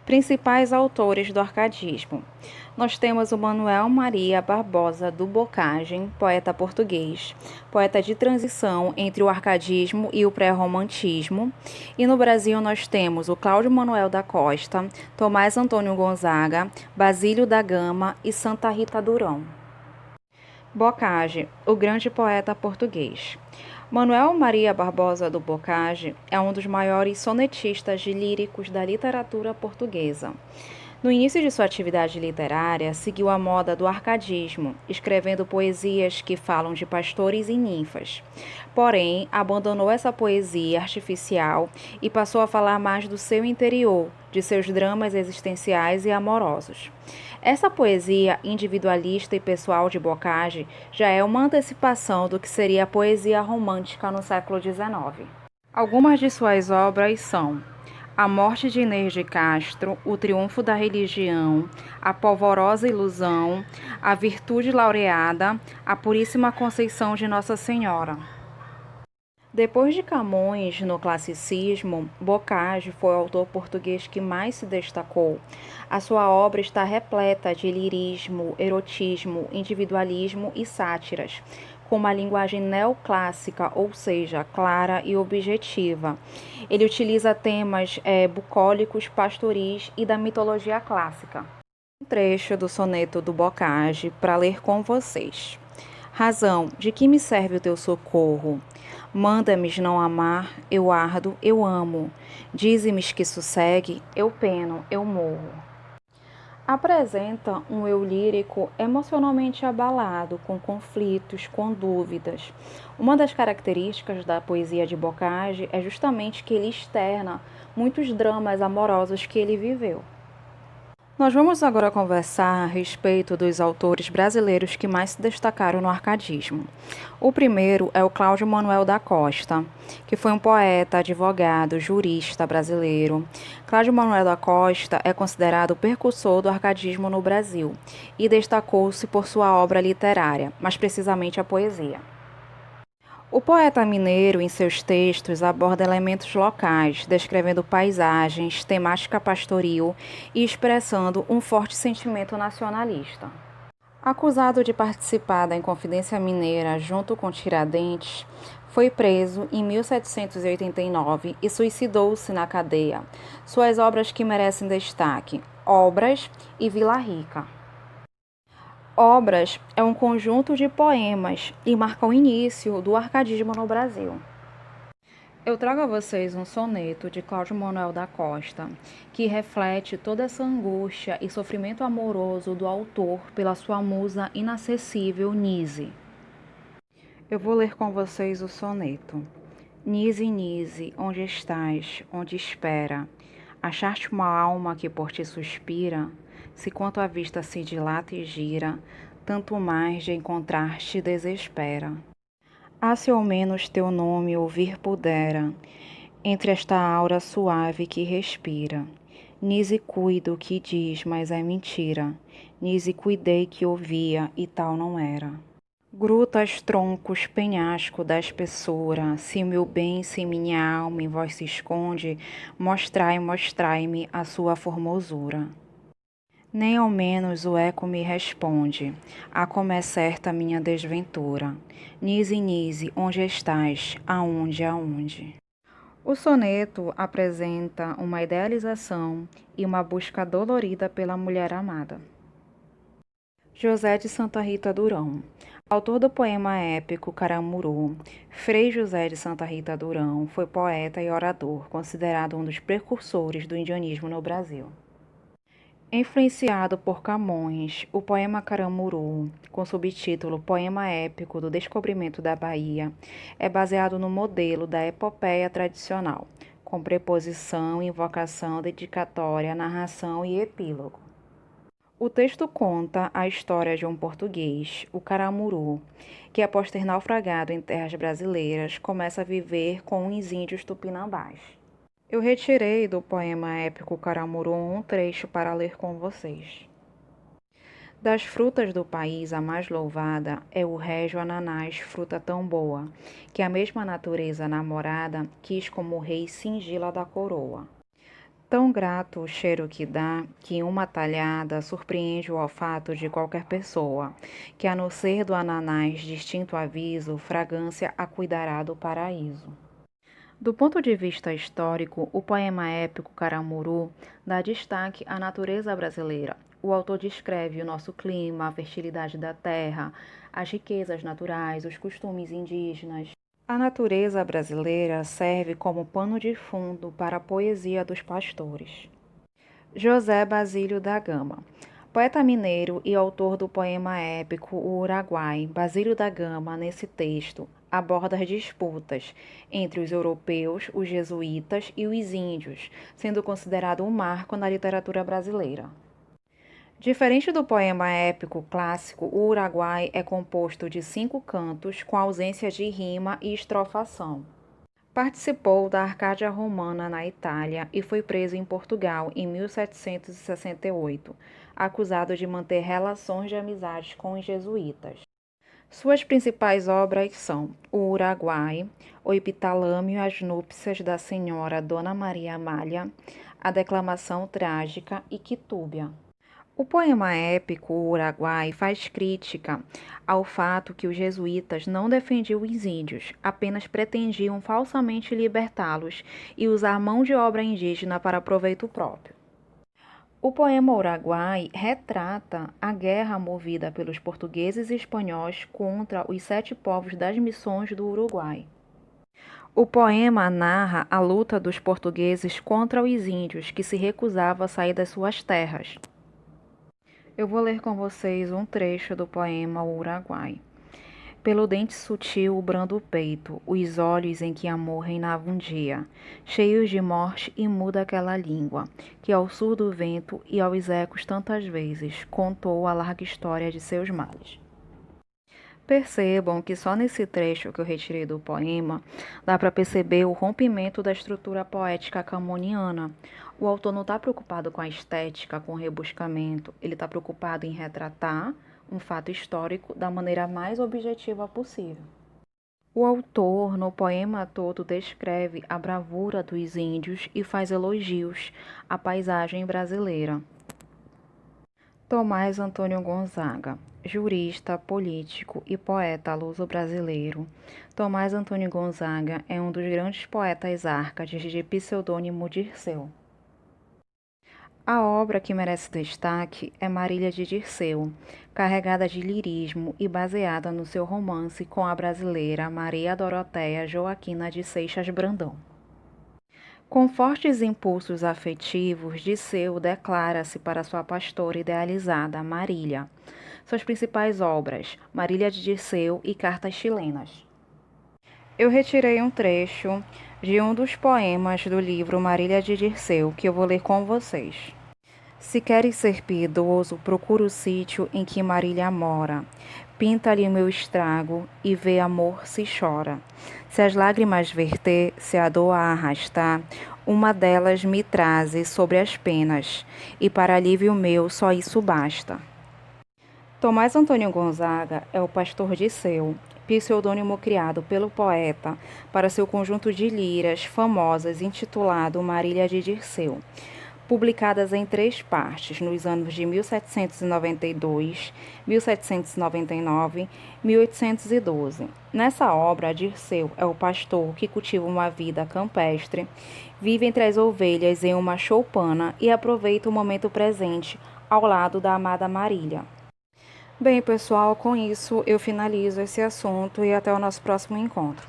Principais autores do arcadismo. Nós temos o Manuel Maria Barbosa do Bocage, poeta português, poeta de transição entre o arcadismo e o pré-romantismo. E no Brasil nós temos o Cláudio Manuel da Costa, Tomás Antônio Gonzaga, Basílio da Gama e Santa Rita Durão. Bocage, o grande poeta português. Manuel Maria Barbosa do Bocage é um dos maiores sonetistas líricos da literatura portuguesa. No início de sua atividade literária, seguiu a moda do arcadismo, escrevendo poesias que falam de pastores e ninfas. Porém, abandonou essa poesia artificial e passou a falar mais do seu interior, de seus dramas existenciais e amorosos. Essa poesia individualista e pessoal de Bocage já é uma antecipação do que seria a poesia romântica no século XIX. Algumas de suas obras são A Morte de Inês de Castro, O Triunfo da Religião, A Polvorosa Ilusão, A Virtude Laureada, A Puríssima Conceição de Nossa Senhora. Depois de Camões, no classicismo, Bocage foi o autor português que mais se destacou. A sua obra está repleta de lirismo, erotismo, individualismo e sátiras, com uma linguagem neoclássica, ou seja, clara e objetiva. Ele utiliza temas bucólicos, pastoris e da mitologia clássica. Um trecho do soneto do Bocage para ler com vocês. Razão, de que me serve o teu socorro? Manda-me não amar, eu ardo, eu amo. Dize-me que sossegue, eu peno, eu morro. Apresenta um eu lírico emocionalmente abalado, com conflitos, com dúvidas. Uma das características da poesia de Bocage é justamente que ele externa muitos dramas amorosos que ele viveu. Nós vamos agora conversar a respeito dos autores brasileiros que mais se destacaram no arcadismo. O primeiro é o Cláudio Manuel da Costa, que foi um poeta, advogado, jurista brasileiro. Cláudio Manuel da Costa é considerado o precursor do arcadismo no Brasil e destacou-se por sua obra literária, mais precisamente a poesia. O poeta mineiro, em seus textos, aborda elementos locais, descrevendo paisagens, temática pastoril e expressando um forte sentimento nacionalista. Acusado de participar da Inconfidência Mineira junto com Tiradentes, foi preso em 1789 e suicidou-se na cadeia. Suas obras que merecem destaque: Obras e Vila Rica. Obras é um conjunto de poemas e marca o início do arcadismo no Brasil. Eu trago a vocês um soneto de Cláudio Manuel da Costa, que reflete toda essa angústia e sofrimento amoroso do autor pela sua musa inacessível, Nise. Eu vou ler com vocês o soneto. Nise, Nise, onde estás, onde espera? Achar-te uma alma que por ti suspira? Se quanto a vista se dilata e gira, tanto mais de encontrar-te desespera. Ah, se ao menos teu nome ouvir pudera, entre esta aura suave que respira. Nise cuido que diz, mas é mentira. Nise cuidei que ouvia e tal não era. Grutas, troncos, penhasco da espessura, se meu bem, se minha alma em vós se esconde, mostrai, mostrai-me a sua formosura. Nem ao menos o eco me responde, a como é certa minha desventura. Nise, Nise, onde estás? Aonde, aonde? O soneto apresenta uma idealização e uma busca dolorida pela mulher amada. José de Santa Rita Durão. Autor do poema épico Caramuru, Frei José de Santa Rita Durão foi poeta e orador, considerado um dos precursores do indianismo no Brasil. Influenciado por Camões, o poema Caramuru, com subtítulo Poema Épico do Descobrimento da Bahia, é baseado no modelo da epopeia tradicional, com preposição, invocação, dedicatória, narração e epílogo. O texto conta a história de um português, o Caramuru, que após ter naufragado em terras brasileiras, começa a viver com uns índios tupinambás. Eu retirei do poema épico Caramuru um trecho para ler com vocês. Das frutas do país, a mais louvada é o régio ananás, fruta tão boa, que a mesma natureza namorada quis como rei cingi-la da coroa. Tão grato o cheiro que dá, que uma talhada surpreende o olfato de qualquer pessoa, que a não ser do ananás distinto aviso, fragrância a cuidará do paraíso. Do ponto de vista histórico, o poema épico Caramuru dá destaque à natureza brasileira. O autor descreve o nosso clima, a fertilidade da terra, as riquezas naturais, os costumes indígenas. A natureza brasileira serve como pano de fundo para a poesia dos pastores. José Basílio da Gama, poeta mineiro e autor do poema épico O Uruguai, Basílio da Gama, nesse texto, aborda as disputas entre os europeus, os jesuítas e os índios, sendo considerado um marco na literatura brasileira. Diferente do poema épico clássico, o Uruguai é composto de 5 cantos com ausência de rima e estrofação. Participou da Arcádia Romana na Itália e foi preso em Portugal em 1768, acusado de manter relações de amizade com os jesuítas. Suas principais obras são O Uruguai, O Epitalâmio e as Núpcias da Senhora Dona Maria Amália, A Declamação Trágica e Quitúbia. O poema épico O Uruguai faz crítica ao fato que os jesuítas não defendiam os índios, apenas pretendiam falsamente libertá-los e usar mão de obra indígena para proveito próprio. O poema Uruguai retrata a guerra movida pelos portugueses e espanhóis contra os 7 povos das missões do Uruguai. O poema narra a luta dos portugueses contra os índios que se recusavam a sair das suas terras. Eu vou ler com vocês um trecho do poema O Uruguai. Pelo dente sutil, o brando peito, os olhos em que amor reinava um dia, cheios de morte e muda aquela língua, que ao surdo vento e aos ecos tantas vezes contou a larga história de seus males. Percebam que só nesse trecho que eu retirei do poema dá para perceber o rompimento da estrutura poética camoniana. O autor não está preocupado com a estética, com o rebuscamento, ele está preocupado em retratar um fato histórico da maneira mais objetiva possível. O autor, no poema todo, descreve a bravura dos índios e faz elogios à paisagem brasileira. Tomás Antônio Gonzaga, jurista, político e poeta luso-brasileiro, Tomás Antônio Gonzaga é um dos grandes poetas árcades de pseudônimo Dirceu. A obra que merece destaque é Marília de Dirceu, carregada de lirismo e baseada no seu romance com a brasileira Maria Doroteia Joaquina de Seixas Brandão. Com fortes impulsos afetivos, Dirceu declara-se para sua pastora idealizada, Marília. Suas principais obras, Marília de Dirceu e Cartas Chilenas. Eu retirei um trecho de um dos poemas do livro Marília de Dirceu, que eu vou ler com vocês. Se queres ser piedoso, procura o sítio em que Marília mora. Pinta-lhe o meu estrago e vê amor se chora. Se as lágrimas verter, se a dor a arrastar, uma delas me traze sobre as penas, e para alívio meu só isso basta. Tomás Antônio Gonzaga é o pastor Dirceu, pseudônimo criado pelo poeta para seu conjunto de liras famosas intitulado Marília de Dirceu, publicadas em 3 partes nos anos de 1792, 1799 e 1812. Nessa obra, Dirceu é o pastor que cultiva uma vida campestre, vive entre as ovelhas em uma choupana e aproveita o momento presente ao lado da amada Marília. Bem, pessoal, com isso eu finalizo esse assunto e até o nosso próximo encontro.